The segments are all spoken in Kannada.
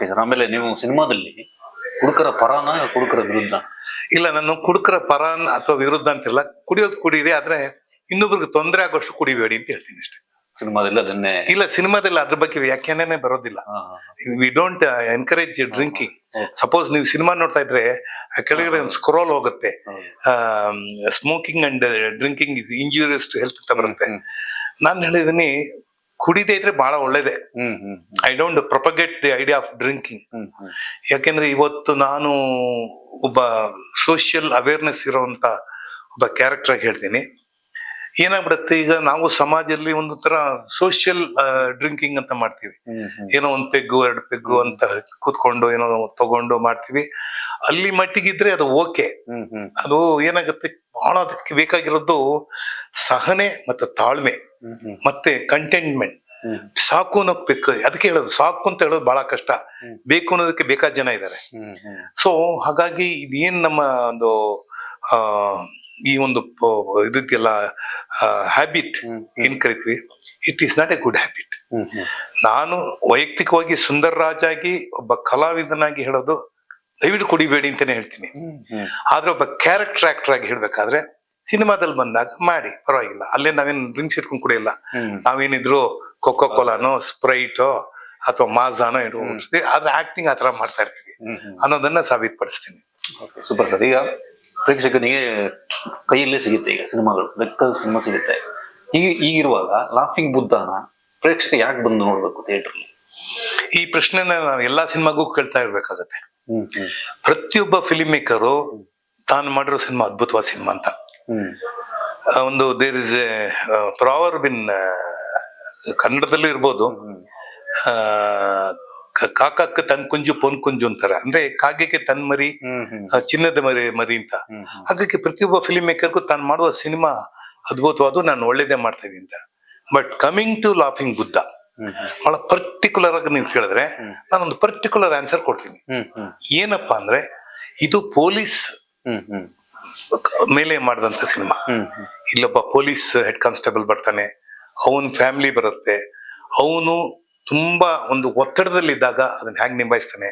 Okay sir. ಆಮೇಲೆ ನೀವು ಸಿನಿಮಾದಲ್ಲಿ ಕುಡುಕರ ಪರನ ಕುಡುಕರ ವಿರುದ್ಧ? ಇಲ್ಲ, ನಾನು ಕುಡುಕರ ಪರ ಅಥವಾ ವಿರುದ್ಧ ಅಂತಿಲ್ಲ. ಕುಡಿಯೋದು ಕುಡಿಯಿರಿ, ಆದ್ರೆ ಇನ್ನೊಬ್ರಿಗೆ ತೊಂದರೆ ಆಗೋಷ್ಟು ಕುಡಿಬೇಡಿ ಅಂತ ಹೇಳ್ತೀನಿ ಅಷ್ಟೇ. ಸಿನಿಮಾದಲ್ಲಿ ಅದನ್ನೇ ಇಲ್ಲ, ಸಿನಿಮಾದಲ್ಲಿ ಅದ್ರ ಬಗ್ಗೆ ವ್ಯಾಖ್ಯಾನನೇ ಬರೋದಿಲ್ಲ. We don't encourage drinking. Suppose ನೀವು ಸಿನಿಮಾ ನೋಡ್ತಾ ಇದ್ರೆ ಆ ಕೆಳಗಡೆ ಒಂದು ಸ್ಕ್ರೋಲ್ ಹೋಗುತ್ತೆ, smoking and drinking is injurious to health ಅಂತ ಬರುತ್ತೆ. ನಾನು ಹೇಳಿದೀನಿ, ಕುಡಿದೇ ಇದ್ರೆ ಬಹಳ ಒಳ್ಳೇದೇ. I don't propagate the idea of drinking. ಯಾಕೆಂದ್ರೆ ಇವತ್ತು ನಾನು ಒಬ್ಬ ಸೋಷಿಯಲ್ ಅವೇರ್ನೆಸ್ ಇರುವಂತ ಒಬ್ಬ ಕ್ಯಾರೆಕ್ಟರ್ ಆಗಿ ಹೇಳ್ತೀನಿ. ಏನಾಗ್ಬಿಡುತ್ತೆ, ಈಗ ನಾವು ಸಮಾಜದಲ್ಲಿ ಒಂದು ತರ ಸೋಷಿಯಲ್ ಡ್ರಿಂಕಿಂಗ್ ಅಂತ ಮಾಡ್ತೀವಿ. ಏನೋ ಒಂದ್ ಪೆಗ್ಗು 2 ಪೆಗ್ಗು ಅಂತ ಕೂತ್ಕೊಂಡು ಏನೋ ತಗೊಂಡು ಮಾಡ್ತೀವಿ. ಅಲ್ಲಿ ಮಟ್ಟಿಗಿದ್ರೆ ಅದು ಓಕೆ. ಅದು ಏನಾಗುತ್ತೆ, ಬಹಳ ಅದಕ್ಕೆ ಬೇಕಾಗಿರೋದು ಸಹನೆ ಮತ್ತೆ ತಾಳ್ಮೆ ಮತ್ತೆ ಕಂಟೆಂಟ್ಮೆಂಟ್. ಸಾಕು ಅನ್ನೋಕ್ ಬೇಕು. ಅದಕ್ಕೆ ಹೇಳೋದು, ಸಾಕು ಅಂತ ಹೇಳೋದು ಬಹಳ ಕಷ್ಟ, ಬೇಕು ಅನ್ನೋದಕ್ಕೆ ಬೇಕಾದ ಜನ ಇದ್ದಾರೆ. ಸೊ ಹಾಗಾಗಿ ಇದೇನ್ ನಮ್ಮ ಒಂದು ಈ ಒಂದು ಇದಕ್ಕೆಲ್ಲ ಹ್ಯಾಬಿಟ್ ಏನ್ ಕರಿತೀವಿ, it is not A good habit. ನಾನು ವೈಯಕ್ತಿಕವಾಗಿ ಸುಂದರ್ ರಾಜ್ ಆಗಿ ಒಬ್ಬ ಕಲಾವಿದನಾಗಿ ಹೇಳೋದು, ದಯವಿಟ್ಟು ಕುಡಿಬೇಡಿ ಅಂತಾನೆ ಹೇಳ್ತೀನಿ. ಆದ್ರೆ ಒಬ್ಬ ಕ್ಯಾರೆಕ್ಟರ್ ಆಕ್ಟರ್ ಆಗಿ ಹೇಳ್ಬೇಕಾದ್ರೆ ಸಿನಿಮಾದಲ್ಲಿ ಬಂದಾಗ ಮಾಡಿ, ಪರವಾಗಿಲ್ಲ. ಅಲ್ಲೇ ನಾವೇನ್ ಡ್ರಿಂಕ್ಸ್ ಇಟ್ಕೊಂಡು ಕುಡಿಯಲ್ಲ. ನಾವೇನಿದ್ರು ಕೊಕೋ ಕೋಲಾನೋ ಸ್ಪ್ರೈಟೋ ಅಥವಾ ಮಾಜಾನೋ ಇಟ್ಕೊಂಡಿರ್ತೀವಿ. ಆದ್ರೆ ಆಕ್ಟಿಂಗ್ ಆತರ ಮಾಡ್ತಾ ಇರ್ತೀವಿ ಅನ್ನೋದನ್ನ ಸಾಬೀತುಪಡಿಸ್ತೀನಿ. Super sir. ಈಗ ಪ್ರೇಕ್ಷಕನಿಗೆ ಕೈಯಲ್ಲೇ ಸಿಗುತ್ತೆ, ಈಗ ಸಿನಿಮಾಗಳು ಬೇಕಾದ ಸಿನಿಮಾ ಸಿಗುತ್ತೆ. ಈಗಿರುವಾಗ ಲಾಫಿಂಗ್ ಬುದ್ಧನ ಪ್ರೇಕ್ಷಕ ಯಾಕೆ ಬಂದು ನೋಡ್ಬೇಕು ಥಿಯೇಟರ್ಲಿ? ಈ ಪ್ರಶ್ನೆನ ನಾವು ಎಲ್ಲಾ ಸಿನಿಮಾಗೂ ಕೇಳ್ತಾ ಇರ್ಬೇಕಾಗತ್ತೆ. ಪ್ರತಿಯೊಬ್ಬ ಫಿಲ್ಮ್ ಮೇಕರು ತಾನು ಮಾಡಿರೋ ಸಿನಿಮಾ ಅದ್ಭುತವಾದ ಸಿನಿಮಾ ಅಂತ ಒಂದು ದೇರ್ ಇಸ್ ಎ ಪ್ರಾವರ್ಬ್ ಇನ್ ಕನ್ನಡದಲ್ಲೂ ಇರ್ಬೋದು, ಕಾಕಕ್ಕೆ ತನ್ ಕುಂಜು ಪೊನ್ ಕುಂಜು ಅಂತಾರೆ. ಅಂದ್ರೆ ಕಾಗೆಗೆ ತನ್ ಮರಿ ಚಿನ್ನದ ಮರಿ ಅಂತ. ಹಾಗಾಗಿ ಪ್ರತಿಯೊಬ್ಬ ಫಿಲ್ಮ್ ಮೇಕರ್ಗೂ ತಾನು ಮಾಡುವ ಸಿನಿಮಾ ಅದ್ಭುತವಾದ, ನಾನು ಒಳ್ಳೇದೇ ಮಾಡ್ತಾ ಇದೀನಿ ಅಂತ. But coming to laughing Buddha, ಬಹಳ ಪರ್ಟಿಕ್ಯುಲರ್ ಆಗಿ ನೀವು ಕೇಳಿದ್ರೆ ನಾನೊಂದು ಪರ್ಟಿಕ್ಯುಲರ್ ಆನ್ಸರ್ ಕೊಡ್ತೀನಿ. ಏನಪ್ಪಾ ಅಂದ್ರೆ, ಇದು ಪೊಲೀಸ್ ಮೇಲೆ ಮಾಡಿದಂತ ಸಿನಿಮಾ. ಇಲ್ಲೊಬ್ಬ ಪೊಲೀಸ್ ಹೆಡ್ ಕಾನ್ಸ್ಟೇಬಲ್ ಬರ್ತಾನೆ, ಅವನ್ ಫ್ಯಾಮಿಲಿ ಬರುತ್ತೆ, ಅವನು ತುಂಬಾ ಒಂದು ಒತ್ತಡದಲ್ಲಿದ್ದಾಗ ಅದನ್ನ ಹೇಗ್ ನಿಭಾಯಿಸ್ತಾನೆ,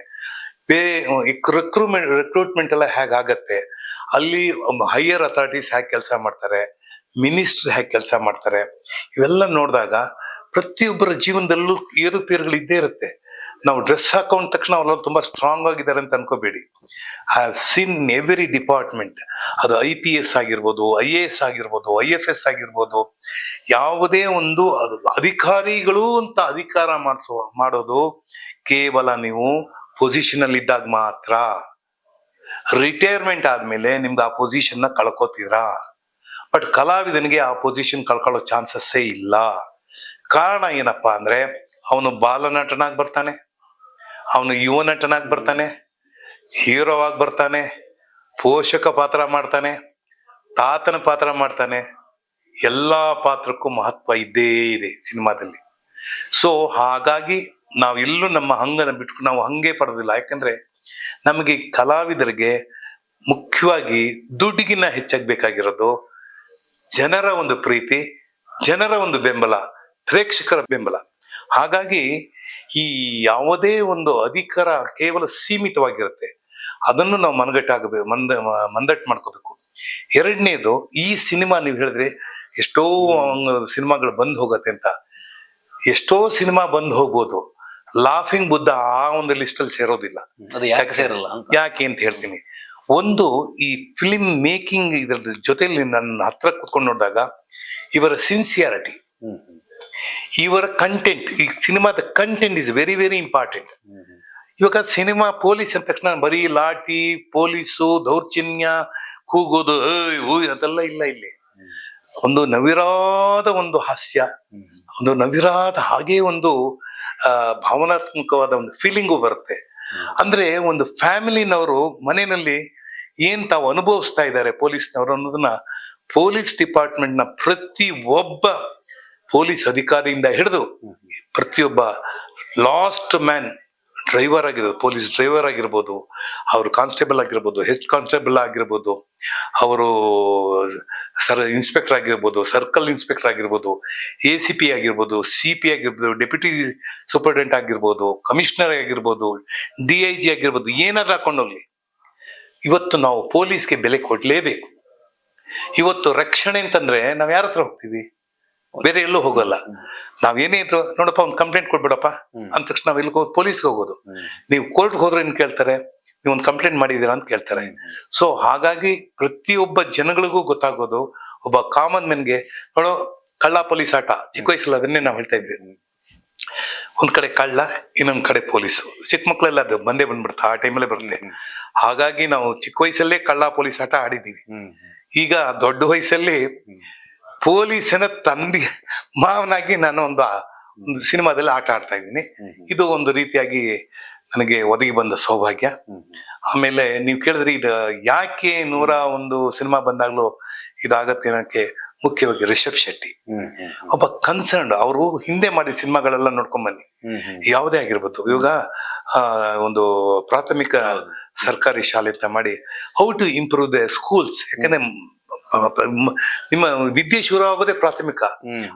ರಿಕ್ರೂಟ್ಮೆಂಟ್ ಎಲ್ಲ ಹೇಗಾಗತ್ತೆ, ಅಲ್ಲಿ ಹೈಯರ್ ಅಥಾರಿಟೀಸ್ ಹೇಗೆ ಕೆಲಸ ಮಾಡ್ತಾರೆ, ಮಿನಿಸ್ಟರ್ ಹೇಗೆ ಕೆಲಸ ಮಾಡ್ತಾರೆ, ಇವೆಲ್ಲ ನೋಡಿದಾಗ ಪ್ರತಿಯೊಬ್ಬರ ಜೀವನದಲ್ಲೂ ಏರುಪೇರುಗಳು ಇದ್ದೇ ಇರುತ್ತೆ. ನಾವು ಡ್ರೆಸ್ ಹಾಕೊಂಡ ತಕ್ಷಣ ಅವರೆಲ್ಲ ತುಂಬಾ ಸ್ಟ್ರಾಂಗ್ ಆಗಿದ್ದಾರೆ ಅಂತ ಅನ್ಕೋಬೇಡಿ. ಹ್ಯಾವ್ ಸೀನ್ ಎವ್ರಿ ಡಿಪಾರ್ಟ್ಮೆಂಟ್, ಅದು IPS ಆಗಿರ್ಬೋದು, IAS ಆಗಿರ್ಬೋದು, IFS ಆಗಿರ್ಬೋದು, ಯಾವುದೇ ಒಂದು ಅಧಿಕಾರಿಗಳು ಅಂತ ಅಧಿಕಾರ ಮಾಡೋದು ಕೇವಲ ನೀವು ಪೊಸಿಷನ್ ಅಲ್ಲಿ ಇದ್ದಾಗ ಮಾತ್ರ. ರಿಟೈರ್ಮೆಂಟ್ ಆದ್ಮೇಲೆ ನಿಮ್ಗೆ ಆ ಪೊಸಿಷನ್ ನ ಕಳ್ಕೊತೀರಾ. ಬಟ್ ಕಲಾವಿದನಿಗೆ ಆ ಪೊಸಿಷನ್ ಕಳ್ಕೊಳ್ಳೋ ಚಾನ್ಸಸ್ಸೇ ಇಲ್ಲ. ಕಾರಣ ಏನಪ್ಪಾ ಅಂದ್ರೆ, ಅವನು ಬಾಲನಟನಾಗಿ ಬರ್ತಾನೆ, ಅವನು ಯುವ ನಟನಾಗಿ ಬರ್ತಾನೆ, ಹೀರೋ ಆಗಿ ಬರ್ತಾನೆ, ಪೋಷಕ ಪಾತ್ರ ಮಾಡ್ತಾನೆ, ತಾತನ ಪಾತ್ರ ಮಾಡ್ತಾನೆ. ಎಲ್ಲಾ ಪಾತ್ರಕ್ಕೂ ಮಹತ್ವ ಇದ್ದೇ ಇದೆ ಸಿನಿಮಾದಲ್ಲಿ. ಸೊ ಹಾಗಾಗಿ ನಾವೆಲ್ಲೂ ನಮ್ಮ ಹಂಗನ ಬಿಟ್ಕೊಂಡು ನಾವು ಹಂಗೆ ಪಡೆದಿಲ್ಲ. ಯಾಕಂದ್ರೆ ನಮಗೆ ಕಲಾವಿದರಿಗೆ ಮುಖ್ಯವಾಗಿ ದುಡ್ಡಿಗಿನ್ನ ಹೆಚ್ಚಾಗಿ ಬೇಕಾಗಿರೋದು ಜನರ ಒಂದು ಪ್ರೀತಿ, ಜನರ ಒಂದು ಬೆಂಬಲ, ಪ್ರೇಕ್ಷಕರ ಬೆಂಬಲ. ಹಾಗಾಗಿ ಈ ಯಾವುದೇ ಒಂದು ಅಧಿಕಾರ ಕೇವಲ ಸೀಮಿತವಾಗಿರುತ್ತೆ, ಅದನ್ನು ನಾವು ಮಂದಟ್ಟು ಮಾಡ್ಕೋಬೇಕು. ಎರಡನೇದು, ಈ ಸಿನಿಮಾ ನೀವು ಹೇಳಿದ್ರೆ ಎಷ್ಟೋ ಸಿನಿಮಾಗಳು ಬಂದ್ ಹೋಗತ್ತೆ ಅಂತ. ಎಷ್ಟೋ ಸಿನಿಮಾ ಬಂದ್ ಹೋಗ್ಬೋದು, ಲಾಫಿಂಗ್ ಬುದ್ಧ ಆ ಒಂದು ಲಿಸ್ಟ್ ಅಲ್ಲಿ ಸೇರೋದಿಲ್ಲ. ಯಾಕೆ ಅಂತ ಹೇಳ್ತೀನಿ. ಒಂದು, ಈ ಫಿಲ್ಮ್ ಮೇಕಿಂಗ್ ಇದ್ರ ಜೊತೆಲಿ ನನ್ನ ಹತ್ರ ಕುತ್ಕೊಂಡು ನೋಡಿದಾಗ ಇವರ ಸಿನ್ಸಿಯಾರಿಟಿ, ಇವರ ಕಂಟೆಂಟ್, ಈ ಸಿನಿಮಾದ content is very very important. ಇವಾಗ ಸಿನಿಮಾ ಪೊಲೀಸ್ ಅಂದ ತಕ್ಷಣ ಬರೀ ಲಾಠಿ, ಪೊಲೀಸು, ದೌರ್ಜನ್ಯ, ಕೂಗೋದು ಅದೆಲ್ಲ ಇಲ್ಲ. ಇಲ್ಲಿ ಒಂದು ನವಿರಾದ ಒಂದು ಹಾಸ್ಯ, ಒಂದು ನವಿರಾದ ಹಾಗೆ ಒಂದು ಭಾವನಾತ್ಮಕವಾದ ಒಂದು ಫೀಲಿಂಗು ಬರುತ್ತೆ. ಅಂದ್ರೆ ಒಂದು ಫ್ಯಾಮಿಲಿನವರು ಮನೆಯಲ್ಲಿ ಏನ್ ತಾವು ಅನುಭವಿಸ್ತಾ ಇದ್ದಾರೆ ಪೊಲೀಸ್ನವರು ಅನ್ನೋದನ್ನ ಪೊಲೀಸ್ ಡಿಪಾರ್ಟ್ಮೆಂಟ್ ನ ಪ್ರತಿ ಒಬ್ಬ ಪೊಲೀಸ್ ಅಧಿಕಾರಿಯಿಂದ ಹಿಡಿದು ಪ್ರತಿಯೊಬ್ಬ ಲಾಸ್ಟ್ ಮ್ಯಾನ್ ಡ್ರೈವರ್ ಆಗಿರ್ಬೋದು, ಪೊಲೀಸ್ ಡ್ರೈವರ್ ಆಗಿರ್ಬೋದು, ಅವರು ಕಾನ್ಸ್ಟೇಬಲ್ ಆಗಿರ್ಬೋದು, ಹೆಡ್ ಕಾನ್ಸ್ಟೇಬಲ್ ಆಗಿರ್ಬೋದು, ಅವರು ಇನ್ಸ್ಪೆಕ್ಟರ್ ಆಗಿರ್ಬೋದು, ಸರ್ಕಲ್ ಇನ್ಸ್ಪೆಕ್ಟರ್ ಆಗಿರ್ಬೋದು, ACP ಆಗಿರ್ಬೋದು, CP ಆಗಿರ್ಬೋದು, ಡೆಪ್ಯೂಟಿ ಸೂಪರಿಂಟೆಂಡೆಂಟ್ ಆಗಿರ್ಬೋದು, ಕಮಿಷನರ್ ಆಗಿರ್ಬೋದು, DIG ಆಗಿರ್ಬೋದು, ಏನಾದ್ರೂ ಹಾಕೊಂಡೋಗ್ಲಿ, ಇವತ್ತು ನಾವು ಪೊಲೀಸ್ಗೆ ಬೆಲೆ ಕೊಡ್ಲೇಬೇಕು. ಇವತ್ತು ರಕ್ಷಣೆ ಅಂತಂದ್ರೆ ನಾವ್ ಯಾರ ಹತ್ರ ಹೋಗ್ತೀವಿ? ಬೇರೆ ಎಲ್ಲೂ ಹೋಗಲ್ಲ. ನಾವೇನೇ ಇದ್ರು ನೋಡಪ್ಪ ಒಂದು ಕಂಪ್ಲೇಂಟ್ ಕೊಡ್ಬಿಡಪ್ಪ ಅಂದ ತಕ್ಷಣ ನಾವ್ ಎಲ್ಲಿ ಪೊಲೀಸ್ಗೆ ಹೋಗೋದು. ನೀವು ಕೋರ್ಟ್ಗೆ ಹೋದ್ರೆ ಏನ್ ಕೇಳ್ತಾರೆ? ನೀವು ಒಂದು ಕಂಪ್ಲೇಂಟ್ ಮಾಡಿದೀರಾ ಅಂತ ಕೇಳ್ತಾರೆ. ಸೊ ಹಾಗಾಗಿ ಪ್ರತಿಯೊಬ್ಬ ಜನಗಳಿಗೂ ಗೊತ್ತಾಗೋದು, ಒಬ್ಬ ಕಾಮನ್ ಮೆನ್ಗೆ ನೋಡೋ ಕಳ್ಳ ಪೊಲೀಸ್ ಆಟ ಚಿಕ್ಕ ವಯಸ್ಸಲ್ಲಿ ಅದನ್ನೇ ನಾವು ಹೇಳ್ತಾ ಇದ್ವಿ. ಒಂದ್ ಕಡೆ ಕಳ್ಳ, ಇನ್ನೊಂದ್ ಕಡೆ ಪೊಲೀಸು. ಚಿಕ್ಕ ಮಕ್ಳೆಲ್ಲ ಅದು ಬಂದೇ ಬಂದ್ಬಿಡ್ತಾ, ಆ ಟೈಮಲ್ಲೇ ಬರುತ್ತೆ. ಹಾಗಾಗಿ ನಾವು ಚಿಕ್ಕ ವಯಸ್ಸಲ್ಲೇ ಕಳ್ಳ ಪೊಲೀಸ್ ಆಟ ಆಡಿದೀವಿ. ಈಗ ದೊಡ್ಡ ವಯಸ್ಸಲ್ಲಿ ಪೊಲೀಸನ ತಂದೆ ಮಾವನಾಗಿ ನಾನು ಒಂದು ಸಿನಿಮಾದಲ್ಲಿ ಆಟ ಆಡ್ತಾ ಇದ್ದೀನಿ. ಇದು ಒಂದು ರೀತಿಯಾಗಿ ನನಗೆ ಒದಗಿ ಬಂದ ಸೌಭಾಗ್ಯ. ಆಮೇಲೆ ನೀವು ಕೇಳಿದ್ರಿ ಇದು ಯಾಕೆ 101 ಸಿನಿಮಾ ಬಂದಾಗ್ಲೂ ಇದಾಗತ್ತೆ ಅನ್ನೋಕ್ಕೆ ಮುಖ್ಯವಾಗಿ ರಿಷಬ್ ಶೆಟ್ಟಿ ಒಬ್ಬ ಕನ್ಸರ್ನ್. ಅವರು ಹಿಂದೆ ಮಾಡಿ ಸಿನಿಮಾಗಳೆಲ್ಲ ನೋಡ್ಕೊಂಡ್ ಬನ್ನಿ, ಯಾವುದೇ ಆಗಿರ್ಬೋದು. ಇವಾಗ ಒಂದು ಪ್ರಾಥಮಿಕ ಸರ್ಕಾರಿ ಶಾಲೆ ಅಂತ ಮಾಡಿ how to improve the schools. ಯಾಕಂದ್ರೆ ನಿಮ್ಮ ವಿದ್ಯೆ ಶುರು ಆಗೋದೇ ಪ್ರಾಥಮಿಕ.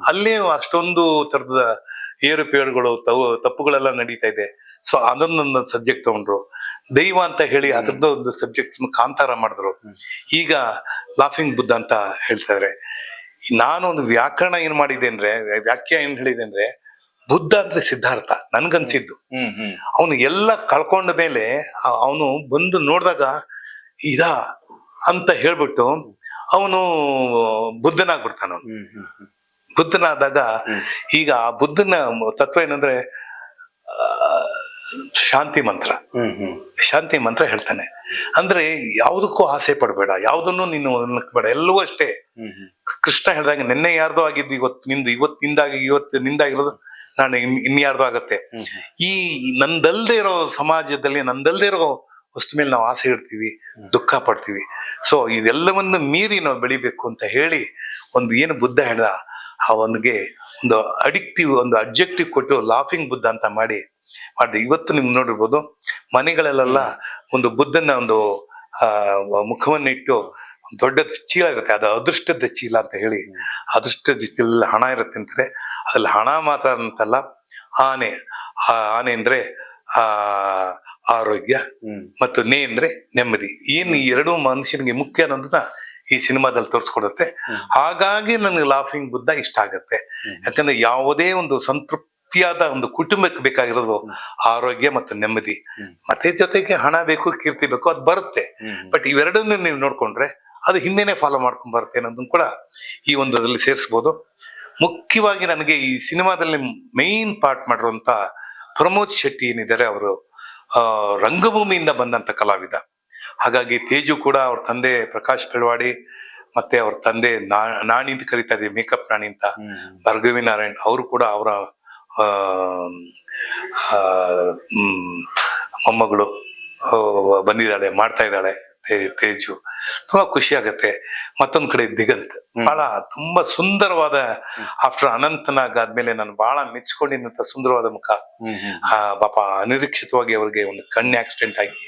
ಅಲ್ಲೇ ಅಷ್ಟೊಂದು ತರದ ಏರುಪೇರುಗಳು ತಪ್ಪುಗಳೆಲ್ಲ ನಡೀತಾ ಇದೆ. ಸೊ ಅದನ್ನೊಂದು ಸಬ್ಜೆಕ್ಟ್ ತಗೊಂಡ್ರು. ದೈವ ಅಂತ ಹೇಳಿ ಅದ್ರದ್ದು ಒಂದು ಸಬ್ಜೆಕ್ಟ್ ಕಾಂತಾರ ಮಾಡಿದ್ರು. ಈಗ ಲಾಫಿಂಗ್ ಬುದ್ಧ ಅಂತ ಹೇಳ್ತಾ ಇದಾರೆ. ನಾನು ಒಂದು ವ್ಯಾಕರಣ ಏನ್ ಮಾಡಿದೆ ಅಂದ್ರೆ, ವ್ಯಾಖ್ಯಾ ಏನ್ ಹೇಳಿದೆ ಅಂದ್ರೆ, ಬುದ್ಧ ಅಂದ್ರೆ ಸಿದ್ಧಾರ್ಥ ನನ್ಗನ್ಸಿದ್ದು. ಅವನು ಎಲ್ಲ ಕಳ್ಕೊಂಡ ಮೇಲೆ ಅವನು ಬಂದು ನೋಡಿದಾಗ ಇದಾ ಅಂತ ಹೇಳ್ಬಿಟ್ಟು ಅವನು ಬುದ್ಧನಾಗ್ಬಿಡ್ತಾನ. ಬುದ್ಧನಾದಾಗ ಈಗ ಆ ಬುದ್ಧನ ತತ್ವ ಏನಂದ್ರೆ ಶಾಂತಿ ಮಂತ್ರ. ಶಾಂತಿ ಮಂತ್ರ ಹೇಳ್ತಾನೆ. ಅಂದ್ರೆ ಯಾವುದಕ್ಕೂ ಆಸೆ ಪಡಬೇಡ, ಯಾವುದನ್ನು ನೀನು ಬೇಡ, ಎಲ್ಲವೂ ಅಷ್ಟೇ. ಕೃಷ್ಣ ಹೇಳಿದಾಗ ನಿನ್ನೆ ಯಾರ್ದೋ ಆಗಿದ್ದು ಇವತ್ತು ನಿಂದು, ಇವತ್ತು ನಿಂದಾಗಿರೋದು ನಾನು ಇನ್ಯಾರ್ದೋ ಆಗತ್ತೆ. ಈ ನಂದಲ್ದೇ ಇರೋ ಸಮಾಜದಲ್ಲಿ ನಂದಲ್ದೇ ಇರೋ ವಸ್ತು ಮೇಲೆ ನಾವು ಆಸೆ ಇಡ್ತೀವಿ, ದುಃಖ ಪಡ್ತೀವಿ. ಸೊ ಇದೆಲ್ಲವನ್ನು ಮೀರಿ ನಾವು ಬೆಳಿಬೇಕು ಅಂತ ಹೇಳಿ ಒಂದು ಏನು ಬುದ್ಧ ಹೇಳ್ದ, ಅವನಿಗೆ ಒಂದು ಅಡಿಕ್ಟಿವ್, ಒಂದು ಅಬ್ಜೆಕ್ಟಿವ್ ಕೊಟ್ಟು ಲಾಫಿಂಗ್ ಬುದ್ಧ ಅಂತ ಮಾಡಿದೆ. ಇವತ್ತು ನಿಮ್ಗೆ ನೋಡಿರ್ಬೋದು ಮನೆಗಳಲ್ಲೆಲ್ಲ ಒಂದು ಬುದ್ಧನ ಒಂದು ಮುಖವನ್ನಿಟ್ಟು ದೊಡ್ಡ ಚೀಲ ಇರುತ್ತೆ, ಅದು ಅದೃಷ್ಟದ ಚೀಲ ಅಂತ ಹೇಳಿ. ಅದೃಷ್ಟದ ಚೀಲ ಹಣ ಇರುತ್ತೆ ಅಂತಾರೆ. ಅದ್ರಲ್ಲಿ ಹಣ ಮಾತ್ರ ಅಂತಲ್ಲ, ಆನೆ ಅಂದ್ರೆ ಆರೋಗ್ಯ ಮತ್ತು ನೇ ಅಂದ್ರೆ ನೆಮ್ಮದಿ. ಏನ್ ಈ ಎರಡು ಮನುಷ್ಯನಿಗೆ ಮುಖ್ಯ ಅನ್ನೋದನ್ನ ಈ ಸಿನಿಮಾದಲ್ಲಿ ತೋರಿಸ್ಕೊಡುತ್ತೆ. ಹಾಗಾಗಿ ನನಗೆ ಲಾಫಿಂಗ್ ಬುದ್ಧ ಇಷ್ಟ ಆಗತ್ತೆ. ಯಾಕಂದ್ರೆ ಯಾವುದೇ ಒಂದು ಸಂತೃಪ್ತಿಯಾದ ಒಂದು ಕುಟುಂಬಕ್ಕೆ ಬೇಕಾಗಿರೋದು ಆರೋಗ್ಯ ಮತ್ತು ನೆಮ್ಮದಿ. ಮತ್ತೆ ಜೊತೆಗೆ ಹಣ ಬೇಕು, ಕೀರ್ತಿ ಬೇಕು, ಅದು ಬರುತ್ತೆ. ಬಟ್ ಇವೆರಡನ್ನು ನೀವು ನೋಡ್ಕೊಂಡ್ರೆ ಅದು ಹಿಂದೆನೆ ಫಾಲೋ ಮಾಡ್ಕೊಂಡ್ ಬರುತ್ತೆ ಅನ್ನೋದನ್ನ ಕೂಡ ಈ ಒಂದರಲ್ಲಿ ಸೇರಿಸ್ಬೋದು. ಮುಖ್ಯವಾಗಿ ನನಗೆ ಈ ಸಿನಿಮಾದಲ್ಲಿ ಮೇನ್ ಪಾರ್ಟ್ ಮಾಡಿರುವಂತ ಪ್ರಮೋದ್ ಶೆಟ್ಟಿ ಏನಿದ್ದಾರೆ, ಅವರು ರಂಗಭೂಮಿಯಿಂದ ಬಂದಂತ ಕಲಾವಿದ. ಹಾಗಾಗಿ ತೇಜು ಕೂಡ ಅವ್ರ ತಂದೆ ಪ್ರಕಾಶ್ ಬೆಳವಾಡಿ ಮತ್ತೆ ಅವ್ರ ತಂದೆ ನಾಣಿ ಅಂತ ಕರೀತಾ ಇದ್ದೀವಿ, ಮೇಕಪ್ ನಾಣಿ ಅಂತ, ಭಾರ್ಗವಿ ನಾರಾಯಣ್, ಅವರು ಕೂಡ ಅವರ ಮೊಮ್ಮಗಳು ಬಂದಿದ್ದಾಳೆ, ಮಾಡ್ತಾ ಇದ್ದಾಳೆ ತೇಜು. ತುಂಬಾ ಖುಷಿ ಆಗತ್ತೆ. ಮತ್ತೊಂದ್ ಕಡೆ ದಿಗಂತ್ ಬಹಳ ತುಂಬಾ ಸುಂದರವಾದ, ಆಫ್ಟರ್ ಅನಂತನಾಗ್ ಆದ್ಮೇಲೆ ನಾನು ಬಹಳ ಮೆಚ್ಕೊಂಡಿದ್ದಂತ ಸುಂದರವಾದ ಮುಖ. ಪಾಪ ಅನಿರೀಕ್ಷಿತವಾಗಿ ಅವ್ರಿಗೆ ಒಂದು ಕಣ್ಣು ಆಕ್ಸಿಡೆಂಟ್ ಆಗಿ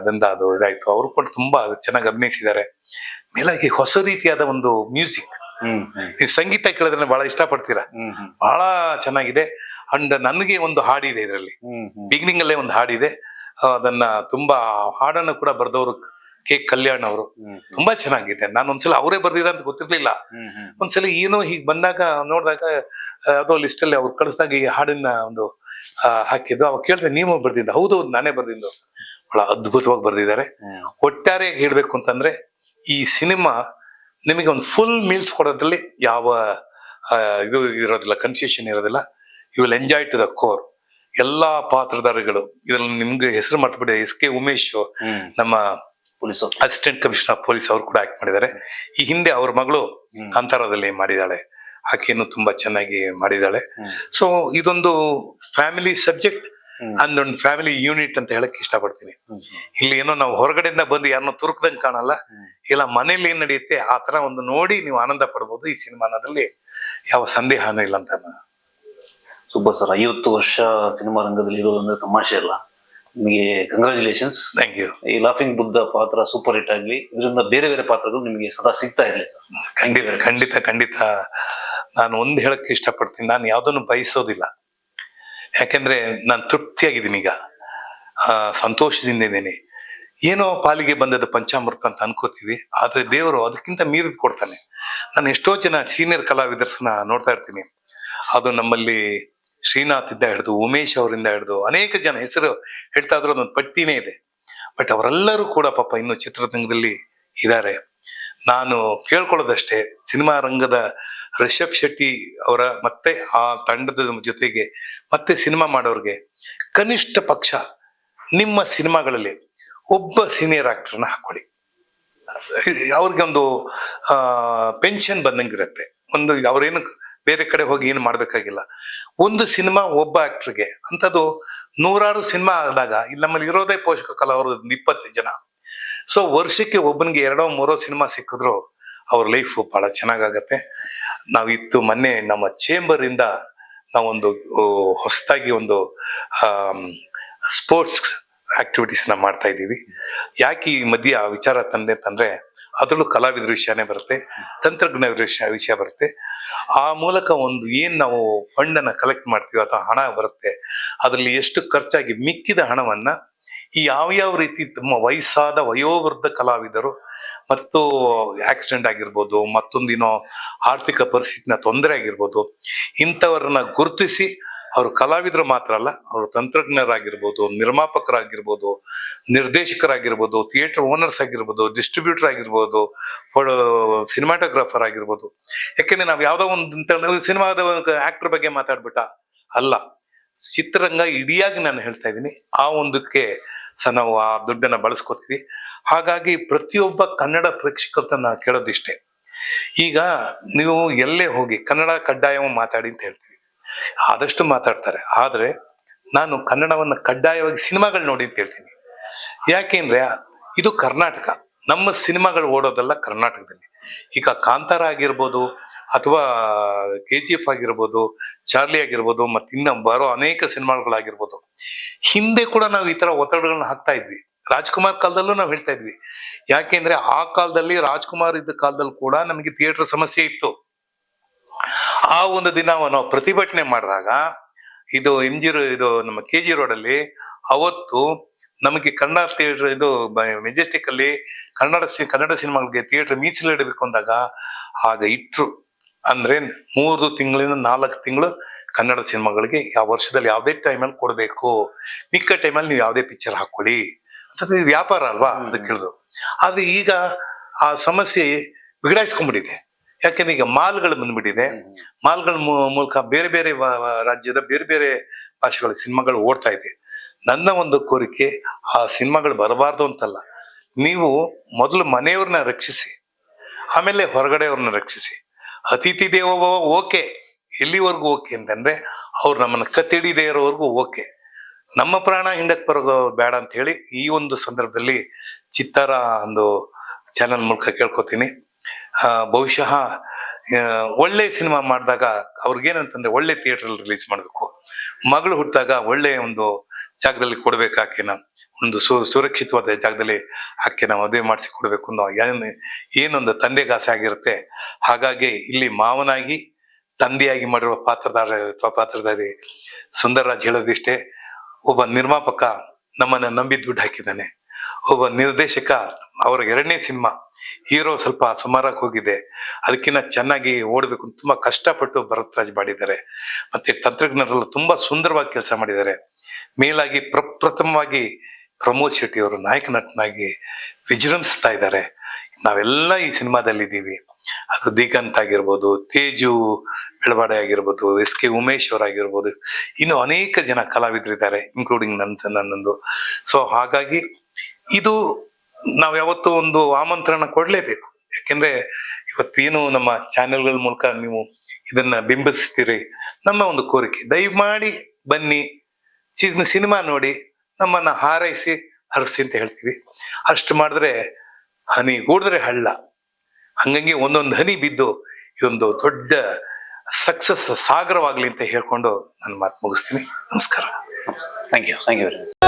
ದಂದ ಅದು ಇದಾಯ್ತು. ಅವರು ಕೂಡ ತುಂಬಾ ಚೆನ್ನಾಗಿ ಅಭಿನಯಿಸಿದ್ದಾರೆ. ಮೇಲಾಗಿ ಹೊಸ ರೀತಿಯಾದ ಒಂದು ಮ್ಯೂಸಿಕ್, ನೀವು ಸಂಗೀತ ಕೇಳಿದ್ರೆ ಬಹಳ ಇಷ್ಟಪಡ್ತೀರಾ, ಬಹಳ ಚೆನ್ನಾಗಿದೆ. ಅಂಡ್ ನನಗೆ ಒಂದು ಹಾಡಿದೆ ಇದರಲ್ಲಿ, ಬಿಗಿನಿಂಗ್ ಅಲ್ಲೇ ಒಂದು ಹಾಡಿದೆ. ಅದನ್ನ ತುಂಬಾ ಹಾಡನ್ನು ಕೂಡ ಬರೆದವರು ಕೆ ಕಲ್ಯಾಣ್ ಅವರು. ತುಂಬಾ ಚೆನ್ನಾಗಿದೆ. ನಾನು ಒಂದ್ಸಲ ಅವರೇ ಬರ್ದಿದ ಅಂತ ಗೊತ್ತಿರ್ಲಿಲ್ಲ. ಒಂದ್ಸಲ ಏನೋ ಹೀಗ್ ಬಂದಾಗ ನೋಡಿದಾಗ ಅದೋ ಲಿಸ್ಟ್ ಅಲ್ಲಿ ಅವ್ರು ಕಳಿಸಿದಾಗ ಈ ಹಾಡಿನ ಒಂದು ಹಾಕಿದ್ದು. ಅವಾಗ ಕೇಳಿದ್ರೆ ನೀವು ಬರ್ದಿದ್ದ? ಹೌದು, ನಾನೇ ಬರ್ದಿದ್ದು. ಬಹಳ ಅದ್ಭುತವಾಗಿ ಬರ್ದಿದ್ದಾರೆ. ಒಟ್ಟಾರೆ ಹೇಳ್ಬೇಕು ಅಂತಂದ್ರೆ ಈ ಸಿನಿಮಾ ನಿಮಗೆ ಒಂದು ಫುಲ್ ಮೀಲ್ಸ್ ಕೊಡೋದ್ರಲ್ಲಿ ಯಾವ ಇದು ಇರೋದಿಲ್ಲ, ಕನ್ಫ್ಯೂಷನ್ ಇರೋದಿಲ್ಲ. You will enjoy to the core. ಎಲ್ಲಾ ಪಾತ್ರಧಾರಿಗಳು ಇದ್ರಲ್ಲಿ ನಿಮ್ಗೆ ಹೆಸರು ಮಾಡ್ಬಿಟ್ಟೆ, SK ಉಮೇಶ್ ನಮ್ಮ ಅಸಿಸ್ಟೆಂಟ್ ಕಮಿಷನರ್ ಪೊಲೀಸ್, ಅವರು ಕೂಡ ಆಕ್ಟ್ ಮಾಡಿದ್ದಾರೆ. ಈ ಹಿಂದೆ ಅವ್ರ ಮಗಳು ಕಾಂತಾರದಲ್ಲಿ ಮಾಡಿದಾಳೆ, ಆಕೆಯನ್ನು ತುಂಬಾ ಚೆನ್ನಾಗಿ ಮಾಡಿದಾಳೆ. ಸೊ ಇದೊಂದು ಫ್ಯಾಮಿಲಿ ಸಬ್ಜೆಕ್ಟ್ ಅಂಡ್ ಒಂದು ಫ್ಯಾಮಿಲಿ ಯೂನಿಟ್ ಅಂತ ಹೇಳಕ್ ಇಷ್ಟಪಡ್ತೀನಿ. ಇಲ್ಲಿ ಏನೋ ನಾವು ಹೊರಗಡೆಯಿಂದ ಬಂದು ಯಾರನ್ನೋ ತುರುಕ್ದಂಗ್ ಕಾಣಲ್ಲ, ಇಲ್ಲ ಮನೇಲಿ ಏನ್ ನಡೆಯುತ್ತೆ ಆ ತರ ಒಂದು ನೋಡಿ ನೀವು ಆನಂದ ಪಡ್ಬೋದು ಈ ಸಿನಿಮಾನದಲ್ಲಿ, ಯಾವ ಸಂದೇಹನೂ ಇಲ್ಲ ಅಂತ. ಸೂಪರ್ ಸರ್, 50 ವರ್ಷ ಸಿನಿಮಾ ರಂಗದಲ್ಲಿ ಇರೋದಂದ್ರೆ ತಮಾಷೆ ಅಲ್ಲ. ನಿಮಗೆ ಕಂಗ್ರಾಚುಲೇಷನ್ಸ್. Thank you. ಈ ಲಾಫಿಂಗ್ ಬುದ್ಧ ಪಾತ್ರ ಸೂಪರ್ ಹಿಟ್ ಆಗ್ಲಿ, ಇದರಿಂದ ಬೇರೆ ಬೇರೆ ಪಾತ್ರಗಳು ನಿಮಗೆ ಸದಾ ಸಿಗ್ತಾ ಇರ್ಲಿ ಸರ್. ಖಂಡಿತ ಖಂಡಿತ ಖಂಡಿತ. ನಾನು ಒಂದು ಹೇಳಕ್ಕೆ ಇಷ್ಟಪಡ್ತೀನಿ, ನಾನು ಯಾವುದನ್ನು ಬಯಸೋದಿಲ್ಲ. ಯಾಕೆಂದ್ರೆ ನಾನು ತೃಪ್ತಿಯಾಗಿದ್ದೀನಿ ಈಗ, ಸಂತೋಷದಿಂದ ಇದ್ದೀನಿ. ಏನೋ ಪಾಲಿಗೆ ಬಂದದ್ದು ಪಂಚಾಮೃತ ಅಂತ ಅನ್ಕೋತೀವಿ, ಆದ್ರೆ ದೇವರು ಅದಕ್ಕಿಂತ ಮೀರಿದ್ ಕೊಡ್ತಾನೆ. ನಾನು ಎಷ್ಟೋ ಜನ ಸೀನಿಯರ್ ಕಲಾವಿದರ್ಸ್ನ ನೋಡ್ತಾ ಇರ್ತೀನಿ. ಅದು ನಮ್ಮಲ್ಲಿ ಶ್ರೀನಾಥ್ ಇಂದ ಹಿಡಿದು ಉಮೇಶ್ ಅವರಿಂದ ಹಿಡಿದು ಅನೇಕ ಜನ ಹೆಸರು ಹೇಳ್ತಾ ಇದ್ರು, ಅದೊಂದು ಪಟ್ಟಿನೇ ಇದೆ. ಬಟ್ ಅವರೆಲ್ಲರೂ ಕೂಡ ಪಾಪ ಇನ್ನು ಚಿತ್ರರಂಗದಲ್ಲಿ ಇದ್ದಾರೆ. ನಾನು ಕೇಳ್ಕೊಳ್ಳೋದಷ್ಟೇ, ಸಿನಿಮಾ ರಂಗದ ರಿಷಬ್ ಶೆಟ್ಟಿ ಅವರ ಮತ್ತೆ ಆ ತಂಡದ ಜೊತೆಗೆ ಮತ್ತೆ ಸಿನಿಮಾ ಮಾಡೋರ್ಗೆ ಕನಿಷ್ಠ ಪಕ್ಷ ನಿಮ್ಮ ಸಿನಿಮಾಗಳಲ್ಲಿ ಒಬ್ಬ ಸೀನಿಯರ್ ಆಕ್ಟರ್ನ ಹಾಕೊಳ್ಳಿ. ಅವ್ರಿಗೆ ಒಂದು ಪೆನ್ಷನ್ ಬಂದಂಗಿರುತ್ತೆ. ಒಂದು ಅವ್ರೇನು ಬೇರೆ ಕಡೆ ಹೋಗಿ ಏನು ಮಾಡ್ಬೇಕಾಗಿಲ್ಲ. ಒಂದು ಸಿನಿಮಾ ಒಬ್ಬ ಆಕ್ಟರ್ಗೆ ಅಂಥದ್ದು 100 ಸಿನಿಮಾ ಆದಾಗ ಇಲ್ಲಿ ನಮ್ಮಲ್ಲಿ ಇರೋದೇ ಪೋಷಕ ಕಲಾವಿದರು 20 ಜನ. ಸೊ ವರ್ಷಕ್ಕೆ ಒಬ್ಬನಿಗೆ 2-3 ಸಿನಿಮಾ ಸಿಕ್ಕಿದ್ರು ಅವ್ರ ಲೈಫ್ ಬಹಳ ಚೆನ್ನಾಗತ್ತೆ. ನಾವಿತ್ತು ಮೊನ್ನೆ ನಮ್ಮ ಚೇಂಬರ್ ಇಂದ ನಾವೊಂದು ಹೊಸದಾಗಿ ಒಂದು ಸ್ಪೋರ್ಟ್ಸ್ ಆಕ್ಟಿವಿಟೀಸ್ ನ ಮಾಡ್ತಾ ಇದ್ದೀವಿ. ಯಾಕೆ ಈ ಮಧ್ಯೆ ಆ ವಿಚಾರ ತಂದೆ ಅಂತಂದ್ರೆ, ಅದರಲ್ಲೂ ಕಲಾವಿದರ ವಿಷಯನೇ ಬರುತ್ತೆ, ತಂತ್ರಜ್ಞ ವಿಷಯ ಬರುತ್ತೆ. ಆ ಮೂಲಕ ಒಂದು ಏನ್ ನಾವು ಫಂಡ್ ಅನ್ನ ಕಲೆಕ್ಟ್ ಮಾಡ್ತೀವಿ ಅಥವಾ ಹಣ ಬರುತ್ತೆ, ಅದರಲ್ಲಿ ಎಷ್ಟು ಖರ್ಚಾಗಿ ಮಿಕ್ಕಿದ ಹಣವನ್ನ ಈ ಯಾವ ರೀತಿ ತಮ್ಮ ವಯಸ್ಸಾದ ವಯೋವೃದ್ಧ ಕಲಾವಿದರು ಮತ್ತು ಆಕ್ಸಿಡೆಂಟ್ ಆಗಿರ್ಬೋದು, ಮತ್ತೊಂದಿನೋ ಆರ್ಥಿಕ ಪರಿಸ್ಥಿತಿನ ತೊಂದರೆ ಆಗಿರ್ಬೋದು, ಇಂಥವ್ರನ್ನ ಗುರುತಿಸಿ ಅವರು ಕಲಾವಿದರು ಮಾತ್ರ ಅಲ್ಲ, ಅವರು ತಂತ್ರಜ್ಞರಾಗಿರ್ಬೋದು, ನಿರ್ಮಾಪಕರಾಗಿರ್ಬೋದು, ನಿರ್ದೇಶಕರಾಗಿರ್ಬೋದು, ಥಿಯೇಟರ್ ಓನರ್ಸ್ ಆಗಿರ್ಬೋದು, ಡಿಸ್ಟ್ರಿಬ್ಯೂಟರ್ ಆಗಿರ್ಬೋದು, ಸಿನಿಮಾಟೋಗ್ರಾಫರ್ ಆಗಿರ್ಬೋದು. ಯಾಕೆಂದ್ರೆ ನಾವು ಯಾವ್ದೋ ಒಂದು ಸಿನಿಮಾದ ಆಕ್ಟರ್ ಬಗ್ಗೆ ಮಾತಾಡ್ಬಿಟ್ಟ ಅಲ್ಲ, ಚಿತ್ರರಂಗ ಇಡಿಯಾಗಿ ನಾನು ಹೇಳ್ತಾ ಇದ್ದೀನಿ. ಆ ಒಂದಕ್ಕೆ ನಾವು ಆ ದುಡ್ಡನ್ನ ಬಳಸ್ಕೋತೀವಿ. ಹಾಗಾಗಿ ಪ್ರತಿಯೊಬ್ಬ ಕನ್ನಡ ಪ್ರೇಕ್ಷಕರನ್ನ ಕೇಳೋದಿಷ್ಟೇ, ಈಗ ನೀವು ಎಲ್ಲೇ ಹೋಗಿ ಕನ್ನಡ ಕಡ್ಡಾಯವಾಗಿ ಮಾತಾಡಿ ಅಂತ ಹೇಳ್ತೀವಿ, ಆದಷ್ಟು ಮಾತಾಡ್ತಾರೆ. ಆದ್ರೆ ನಾನು ಕನ್ನಡವನ್ನ ಕಡ್ಡಾಯವಾಗಿ ಸಿನಿಮಾಗಳು ನೋಡಿ ಅಂತ ಹೇಳ್ತೀನಿ. ಯಾಕೆಂದ್ರೆ ಇದು ಕರ್ನಾಟಕ, ನಮ್ಮ ಸಿನಿಮಾಗಳು ಓಡೋದಲ್ಲ ಕರ್ನಾಟಕದಲ್ಲಿ. ಈಗ ಕಾಂತಾರ ಆಗಿರ್ಬೋದು, ಅಥವಾ KGF ಆಗಿರ್ಬೋದು, ಚಾರ್ಲಿ ಆಗಿರ್ಬೋದು, ಮತ್ತೆ ಇನ್ನ ಬರೋ ಅನೇಕ ಸಿನಿಮಾಗಳಾಗಿರ್ಬೋದು, ಹಿಂದೆ ಕೂಡ ನಾವು ಈ ತರ ಒತ್ತಡಗಳನ್ನ ಹಾಕ್ತಾ ಇದ್ವಿ. ರಾಜ್ಕುಮಾರ್ ಕಾಲದಲ್ಲೂ ನಾವು ಹೇಳ್ತಾ ಇದ್ವಿ. ಯಾಕೆಂದ್ರೆ ಆ ಕಾಲದಲ್ಲಿ ರಾಜ್ಕುಮಾರ್ ಇದ್ದ ಕಾಲದಲ್ಲಿ ಕೂಡ ನಮಗೆ ಥಿಯೇಟರ್ ಸಮಸ್ಯೆ ಇತ್ತು. ಆ ಒಂದು ದಿನ ನಾವು ಪ್ರತಿಭಟನೆ ಮಾಡಿದಾಗ, ಇದು ಇದು ನಮ್ಮ KG ರೋಡಲ್ಲಿ ಅವತ್ತು ನಮಗೆ ಕನ್ನಡ ಥಿಯೇಟರ್, ಇದು ಮೆಜೆಸ್ಟಿಕ್ ಅಲ್ಲಿ ಕನ್ನಡ ಸಿನಿಮಾಗಳಿಗೆ ಥಿಯೇಟರ್ ಮೀಸಲಿಡಬೇಕು ಅಂದಾಗ ಆಗ ಇಟ್ರು. ಅಂದ್ರೆ 3 ತಿಂಗಳಿಂದ 4 ತಿಂಗಳು ಕನ್ನಡ ಸಿನಿಮಾಗಳಿಗೆ ಯಾವ ವರ್ಷದಲ್ಲಿ ಯಾವುದೇ ಟೈಮಲ್ಲಿ ಕೊಡ್ಬೇಕು, ಮಿಕ್ಕ ಟೈಮಲ್ಲಿ ನೀವು ಯಾವುದೇ ಪಿಕ್ಚರ್ ಹಾಕೊಳ್ಳಿ ಅಂತ ವ್ಯಾಪಾರ ಅಲ್ವಾ, ಅದಕ್ಕೆ ಹೇಳಿದ್ರು. ಆದ್ರೆ ಈಗ ಆ ಸಮಸ್ಯೆ ಬಿಗಡಾಯಿಸ್ಕೊಂಡ್ಬಿಟ್ಟಿದೆ. ಯಾಕೆಂದ್ರೆ ಈಗ ಮಾಲ್ಗಳು ಬಂದ್ಬಿಟ್ಟಿದೆ. ಮಾಲ್ಗಳ ಮೂಲಕ ಬೇರೆ ಬೇರೆ ರಾಜ್ಯದ ಬೇರೆ ಬೇರೆ ಭಾಷೆಗಳ ಸಿನಿಮಾಗಳು ಓಡ್ತಾ ಇದೆ. ನನ್ನ ಒಂದು ಕೋರಿಕೆ, ಆ ಸಿನಿಮಾಗಳು ಬರಬಾರ್ದು ಅಂತಲ್ಲ, ನೀವು ಮೊದಲು ಮನೆಯವ್ರನ್ನ ರಕ್ಷಿಸಿ, ಆಮೇಲೆ ಹೊರಗಡೆಯವ್ರನ್ನ ರಕ್ಷಿಸಿ. ಅತಿಥಿ ದೇವೋ ಓಕೆ, ಎಲ್ಲಿವರೆಗೂ ಓಕೆ ಅಂತಂದ್ರೆ ಅವ್ರು ನಮ್ಮನ್ನ ಕತ್ತಿಡಿದೇ ಇರೋವರೆಗೂ ಓಕೆ. ನಮ್ಮ ಪ್ರಾಣ ಹಿಂದಕ್ಕೆ ಬರೋ ಬೇಡ ಅಂತ ಹೇಳಿ ಈ ಒಂದು ಸಂದರ್ಭದಲ್ಲಿ ಚಿತ್ತಾರ ಒಂದು ಚಾನಲ್ ಮೂಲಕ ಕೇಳ್ಕೊತೀನಿ. ಬಹುಶಃ ಒಳ್ಳೆ ಸಿನಿಮಾ ಮಾಡಿದಾಗ ಅವ್ರಿಗೇನಂತಂದ್ರೆ ಒಳ್ಳೆ ಥಿಯೇಟರ್ ರಿಲೀಸ್ ಮಾಡ್ಬೇಕು. ಮಗಳು ಹುಟ್ಟಿದಾಗ ಒಳ್ಳೆ ಒಂದು ಜಾಗದಲ್ಲಿ ಕೊಡ್ಬೇಕು, ಆಕೆನ ಒಂದು ಸುರಕ್ಷಿತವಾದ ಜಾಗದಲ್ಲಿ ಆಕೆನ ಮದುವೆ ಮಾಡಿಸಿ ಕೊಡ್ಬೇಕು ಅನ್ನೋ ಏನೊಂದು ತಂದೆಗೆ ಆಸೆ ಆಗಿರುತ್ತೆ. ಹಾಗಾಗಿ ಇಲ್ಲಿ ಮಾವನಾಗಿ ತಂದೆಯಾಗಿ ಮಾಡಿರುವ ಪಾತ್ರಧಾರಿ ಸುಂದರರಾಜ್ ಹೇಳೋದಿಷ್ಟೇ, ಒಬ್ಬ ನಿರ್ಮಾಪಕ ನಮ್ಮನ್ನ ನಂಬಿ ದುಡ್ಡು ಹಾಕಿದ್ದಾನೆ, ಒಬ್ಬ ನಿರ್ದೇಶಕ ಅವರ 2ನೇ ಸಿನಿಮಾ ಹೀರೋ ಸ್ವಲ್ಪ ಸುಮಾರಾಗಿ ಹೋಗಿದೆ, ಅದಕ್ಕಿಂತ ಚೆನ್ನಾಗಿ ಓಡ್ಬೇಕು ಅಂತ ತುಂಬಾ ಕಷ್ಟಪಟ್ಟು ಭರತ್ ರಾಜ್ ಮಾಡಿದ್ದಾರೆ. ಮತ್ತೆ ತಂತ್ರಜ್ಞರೆಲ್ಲ ತುಂಬಾ ಸುಂದರವಾಗಿ ಕೆಲಸ ಮಾಡಿದ್ದಾರೆ. ಮೇಲಾಗಿ ಪ್ರಪ್ರಥಮವಾಗಿ ಪ್ರಮೋದ್ ಶೆಟ್ಟಿ ಅವರು ನಾಯಕ ನಟನಾಗಿ ವಿಜೃಂಭಿಸ್ತಾ ಇದ್ದಾರೆ. ನಾವೆಲ್ಲ ಈ ಸಿನಿಮಾದಲ್ಲಿ ಇದ್ದೀವಿ. ಅದು ದಿಗಂತ್ ಆಗಿರ್ಬೋದು, ತೇಜು ಬೆಳವಾಡೆ ಆಗಿರ್ಬೋದು, SK ಉಮೇಶ್ ಅವರಾಗಿರ್ಬೋದು, ಇನ್ನು ಅನೇಕ ಜನ ಕಲಾವಿದರಿದ್ದಾರೆ, ಇನ್ಕ್ಲೂಡಿಂಗ್ ನನ್ನೊಂದು. ಸೊ ಹಾಗಾಗಿ ಇದು ನಾವ್ ಯಾವತ್ತೂ ಒಂದು ಆಮಂತ್ರಣ ಕೊಡ್ಲೇಬೇಕು. ಯಾಕೆಂದ್ರೆ ಇವತ್ತೇನು ನಮ್ಮ ಚಾನೆಲ್ಗಳ ಮೂಲಕ ನೀವು ಇದನ್ನ ಬಿಂಬಿಸ್ತೀರಿ, ನಮ್ಮ ಒಂದು ಕೋರಿಕೆ, ದಯಮಾಡಿ ಬನ್ನಿ, ಸಿನಿಮಾ ನೋಡಿ, ನಮ್ಮನ್ನ ಹಾರೈಸಿ ಹರಿಸಿ ಅಂತ ಹೇಳ್ತೀವಿ. ಅಷ್ಟು ಮಾಡಿದ್ರೆ ಹನಿ ಗೂಡಿದ್ರೆ ಹಳ್ಳ, ಹಂಗಂಗೆ ಒಂದೊಂದು ಹನಿ ಬಿದ್ದು ಇದೊಂದು ದೊಡ್ಡ ಸಕ್ಸಸ್ ಸಾಗರವಾಗ್ಲಿ ಅಂತ ಹೇಳ್ಕೊಂಡು ನನ್ನ ಮಾತು ಮುಗಿಸ್ತೀನಿ. ನಮಸ್ಕಾರ. Thank you very much.